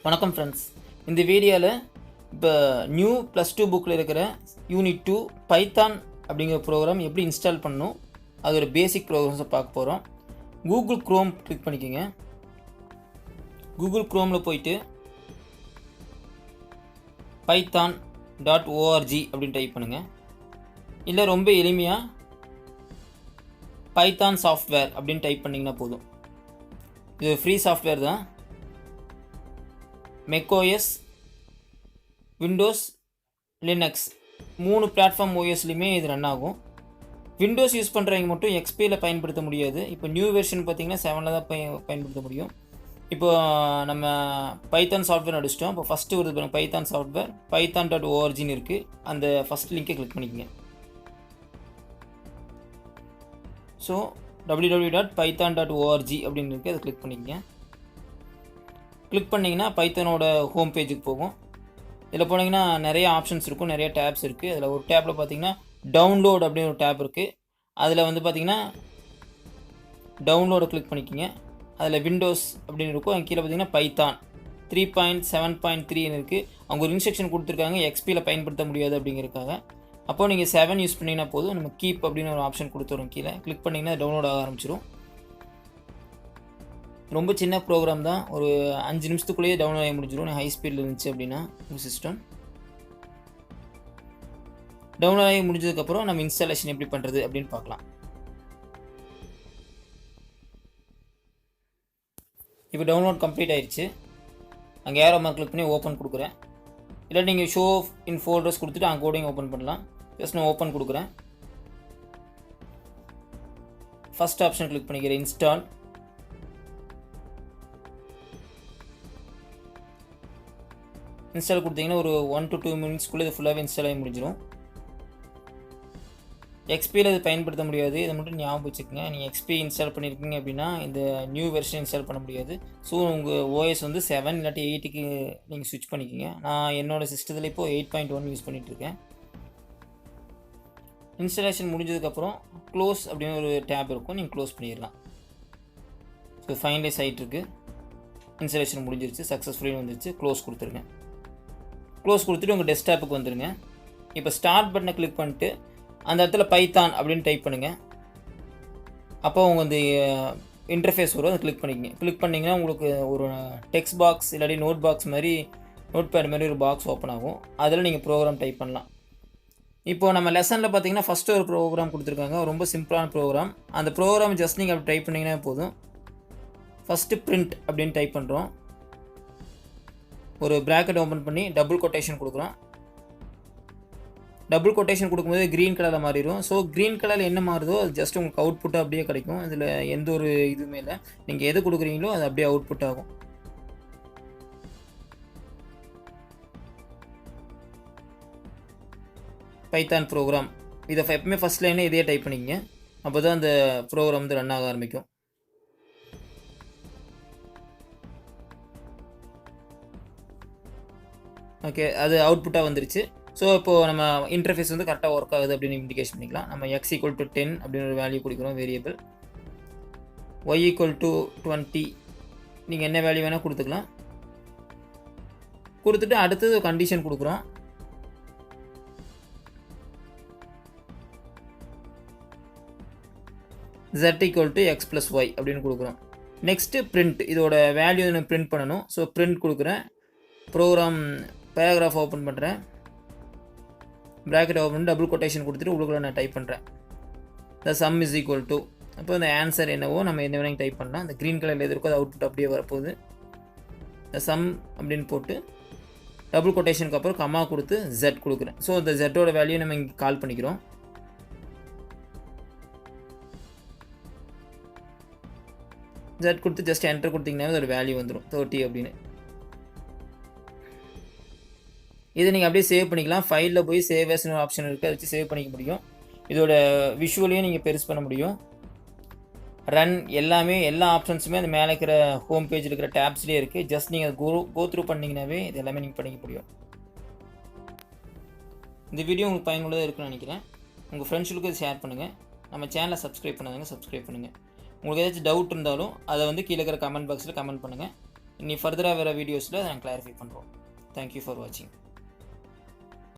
வணக்கம் ஃப்ரெண்ட்ஸ். இந்த வீடியோவில் இப்போ நியூ +2 புக்கில் இருக்கிற யூனிட் 2 பைத்தான் அப்படிங்கிற ப்ரோக்ராம் எப்படி இன்ஸ்டால் பண்ணணும், அதோட பேசிக் ப்ரோக்ராம்ஸை பார்க்க போகிறோம். கூகுள் க்ரோம் கிளிக் பண்ணிக்கோங்க. கூகுள் க்ரோமில் போயிட்டு python.org அப்படின்னு டைப் பண்ணுங்கள். இல்லை ரொம்ப எளிமையாக பைத்தான் சாஃப்ட்வேர் அப்படின்னு டைப் பண்ணிங்கன்னா போதும். இது ஃப்ரீ சாஃப்ட்வேர் தான். மேக்ஓஎஸ், விண்டோஸ், லினக்ஸ் 3 பிளாட்ஃபார்ம் ஓஎஸ்லையுமே இது ரன் ஆகும். விண்டோஸ் யூஸ் பண்ணுறவங்க மட்டும் எக்ஸ்பியில் பயன்படுத்த முடியாது. இப்போ நியூ வெர்ஷன் பார்த்திங்கன்னா 7ல் தான் பயன்படுத்த முடியும். இப்போ நம்ம பைத்தான் சாஃப்ட்வேர் அடிச்சிட்டோம். இப்போ ஃபஸ்ட்டு ஒரு பைத்தான் சாஃப்ட்வேர் python.orgன்னு இருக்குது. அந்த ஃபஸ்ட் லிங்கை கிளிக் பண்ணிக்கோங்க. ஸோ www.python.org அப்படின்னு இருக்குது, அதை கிளிக் பண்ணிக்கோங்க. கிளிக் பண்ணிங்கன்னா பைத்தானோட ஹோம் பேஜுக்கு போகும். இதில் போனீங்கன்னா நிறைய ஆப்ஷன்ஸ் இருக்கும், நிறைய டேப்ஸ் இருக்குது. அதில் ஒரு டேப்பில் பார்த்தீங்கன்னா டவுன்லோட் அப்படின்னு ஒரு டேப் இருக்குது. அதில் வந்து பார்த்திங்கன்னா டவுன்லோடை கிளிக் பண்ணிக்கோங்க. அதில் விண்டோஸ் அப்படின்னு இருக்கும். அங்கே கீழே பார்த்தீங்கன்னா பைத்தான் 3.7.3ன்னு இருக்குது. அவங்க ஒரு இன்ஸ்ட்ரக்ஷன் கொடுத்துருக்காங்க, எக்ஸ்பியில் பயன்படுத்த முடியாது அப்படிங்கிறதுக்காக. அப்போது நீங்கள் 7 யூஸ் பண்ணிங்கன்னா போதும். நம்ம கீப் அப்படின்னு ஒரு ஆப்ஷன் கொடுத்துரும். கீழே கிளிக் பண்ணிங்கன்னா டவுன்லோட் ஆக ஆரம்பிச்சிடும். ரொம்ப சின்ன ப்ரோக்ராம் தான், ஒரு 5 நிமிஷத்துக்குள்ளேயே டவுன்லோட் ஆகி முடிஞ்சிடும். ஹை ஸ்பீடில் இருந்துச்சு அப்படின்னா உங்கள் சிஸ்டம். டவுன்லோட் ஆகி முடிஞ்சதுக்கப்புறம் நம்ம இன்ஸ்டாலேஷன் எப்படி பண்ணுறது அப்படின்னு பார்க்கலாம். இப்போ டவுன்லோட் கம்ப்ளீட் ஆயிடுச்சு. அங்கே ஏரோ மார்க் கிளிக் பண்ணி ஓப்பன் கொடுக்குறேன். இல்லை நீங்கள் ஷோ இன் ஃபோல்டர்ஸ் கொடுத்துட்டு அங்கே கோடிங் ஓப்பன் பண்ணலாம். ஜஸ்ட் நான் ஓப்பன் கொடுக்குறேன். ஃபஸ்ட் ஆப்ஷன் கிளிக் பண்ணிக்கிறேன், இன்ஸ்டால். இன்ஸ்டால் கொடுத்தீங்கன்னா ஒரு 1 to 2 மினிட்ஸ்க்குள்ளே இது ஃபுல்லாகவே இன்ஸ்டால் ஆகி முடிஞ்சிடும். எக்ஸ்பியில் இது பயன்படுத்த முடியாது, இதை மட்டும் ஞாபகம் வச்சுக்கோங்க. நீங்கள் எக்ஸ்பி இன்ஸ்டால் பண்ணியிருக்கீங்க அப்படின்னா இந்த நியூ வெர்ஷன் இன்ஸ்டால் பண்ண முடியாது. ஸோ உங்கள் ஓஎஸ் வந்து 7 இல்லாட்டி 8க்கு நீங்கள் ஸ்விட்ச் பண்ணிக்கோங்க. நான் என்னோடய சிஸ்டத்தில் இப்போது 8.1 யூஸ் பண்ணிகிட்ருக்கேன். இன்ஸ்டாலேஷன் முடிஞ்சதுக்கப்புறம் க்ளோஸ் அப்படின்னு ஒரு டேப் இருக்கும், நீங்கள் க்ளோஸ் பண்ணிடலாம். ஸோ ஃபைனலைஸ் ஆகிட்டுருக்கு. இன்ஸ்டாலேஷன் முடிஞ்சிருச்சு, சக்ஸஸ்ஃபுல்லாக வந்துருச்சு. க்ளோஸ் கொடுத்துருங்க. க்ளோஸ் கொடுத்துட்டு உங்கள் டெஸ்க்டாப்புக்கு வந்துடுங்க. இப்போ ஸ்டார்ட் பட்டனை கிளிக் பண்ணிட்டு அந்த இடத்துல பைத்தான் அப்படின்னு டைப் பண்ணுங்கள். அப்போ உங்கள் வந்து இன்டர்ஃபேஸ் வரும், அதை கிளிக் பண்ணிக்கங்க. கிளிக் பண்ணிங்கன்னா உங்களுக்கு ஒரு டெக்ஸ்ட் பாக்ஸ் இல்லாட்டி நோட் பாக்ஸ் மாதிரி, நோட் பேட் மாதிரி ஒரு பாக்ஸ் ஓப்பன் ஆகும். அதில் நீங்கள் ப்ரோக்ராம் டைப் பண்ணலாம். இப்போது நம்ம லெசனில் பார்த்தீங்கன்னா ஃபஸ்ட்டு ஒரு ப்ரோக்ராம் கொடுத்துருக்காங்க, ரொம்ப சிம்பிளான ப்ரோக்ராம். அந்த ப்ரோக்ராம் ஜஸ்ட் நீங்கள் அப்படி டைப் பண்ணிங்கன்னா போதும். ஃபஸ்ட்டு பிரிண்ட் அப்படின்னு டைப் பண்ணுறோம். ஒரு ப்ராக்கெட் ஓப்பன் பண்ணி டபுள் கொட்டேஷன் கொடுக்குறோம். டபுள் கொட்டேஷன் கொடுக்கும்போது க்ரீன் கலரில் மாறிடும். ஸோ க்ரீன் கலரில் என்ன மாறுதோ அது ஜஸ்ட் உங்களுக்கு அவுட்புட்டாக அப்படியே கிடைக்கும். இதில் எந்த ஒரு இதுவுமே இல்லை. நீங்கள் எது கொடுக்குறீங்களோ அது அப்படியே அவுட்புட் ஆகும். பைத்தான் ப்ரோக்ராம் இதை எப்பவுமே ஃபஸ்ட் லைனே இதே டைப் பண்ணிக்கங்க. அப்போ தான் அந்த ப்ரோக்ராம் வந்து ரன் ஆக ஆரம்பிக்கும். ஓகே, அது அவுட்புட்டாக வந்துருச்சு. ஸோ இப்போது நம்ம இன்டர்ஃபேஸ் வந்து கரெக்டாக ஒர்க் ஆகுது அப்படின்னு இண்டிகேஷன் பண்ணிக்கலாம். நம்ம x = 10 அப்படின்னு ஒரு வேல்யூ கொடுக்குறோம் வேரியபிள். y = 20, நீங்கள் என்ன வேல்யூ வேணால் கொடுத்துக்கலாம். கொடுத்துட்டு அடுத்தது கண்டிஷன் கொடுக்குறோம். z = x + y அப்படின்னு கொடுக்குறோம். நெக்ஸ்ட்டு பிரிண்ட், இதோட வேல்யூ நான் பிரிண்ட் பண்ணணும். ஸோ பிரிண்ட் கொடுக்குறேன். ப்ரோக்ராம் பேராகிராஃப் ஓப்பன் பண்ணுறேன். ப்ராக்கெட் ஓப்பன் பண்ணி டபுள் கொட்டேஷன் கொடுத்துட்டு உள்ளுக்குள்ள நான் டைப் பண்ணுறேன். த சம் இஸ் ஈக்குவல் டு, அப்போ இந்த ஆன்சர் என்னவோ நம்ம என்ன வேணாலும் டைப் பண்ணலாம். அந்த க்ரீன் கலரில் எது இருக்கோ அது அவுட்புட் அப்படியே வரப்போகுது. த சம் அப்படின்னு போட்டு டபுள் கொட்டேஷனுக்கு அப்புறம் கமா கொடுத்து Z கொடுக்குறேன். ஸோ இந்த ஜெட்டோட வேல்யூ நம்ம இங்கே கால் பண்ணிக்கிறோம். Z கொடுத்து ஜஸ்ட் என்டர் கொடுத்தீங்கன்னா அதோட வேல்யூ வந்துடும் 30 அப்படின்னு. இதை நீங்கள் அப்படியே சேவ் பண்ணிக்கலாம். ஃபைலில் போய் சேவ் ஆஸ்னு ஒரு ஆப்ஷன் இருக்குது, அதை வச்சு சேவ் பண்ணிக்க முடியும். இதோட விஷுவலையும் நீங்கள் பெருசு பண்ண முடியும். ரன் எல்லாமே, எல்லா ஆப்ஷன்ஸுமே அந்த மேலே இருக்கிற ஹோம் பேஜில் இருக்கிற டேப்ஸ்லேயே இருக்குது. ஜஸ்ட் நீங்கள் கோ த்ரூ பண்ணிங்கனாவே இது எல்லாமே நீங்கள் பண்ணிக்க முடியும். இந்த வீடியோ உங்களுக்கு பயனுள்ளதாக இருக்குன்னு நினைக்கிறேன். உங்கள் ஃப்ரெண்ட்ஸுக்கு இதை ஷேர் பண்ணுங்கள். நம்ம சேனலை சப்ஸ்கிரைப் பண்ணாதீங்க, சப்ஸ்கிரைப் பண்ணுங்கள். உங்களுக்கு ஏதாச்சும் டவுட் இருந்தாலும் அதை வந்து கீழே இருக்கிற கமெண்ட் பாக்ஸில் கமெண்ட் பண்ணுங்கள். இனி ஃபர்தராக வேறு வீடியோஸில் நான் கிளாரிஃபை பண்ணுறோம். தேங்க்யூ ஃபார் வாட்சிங்.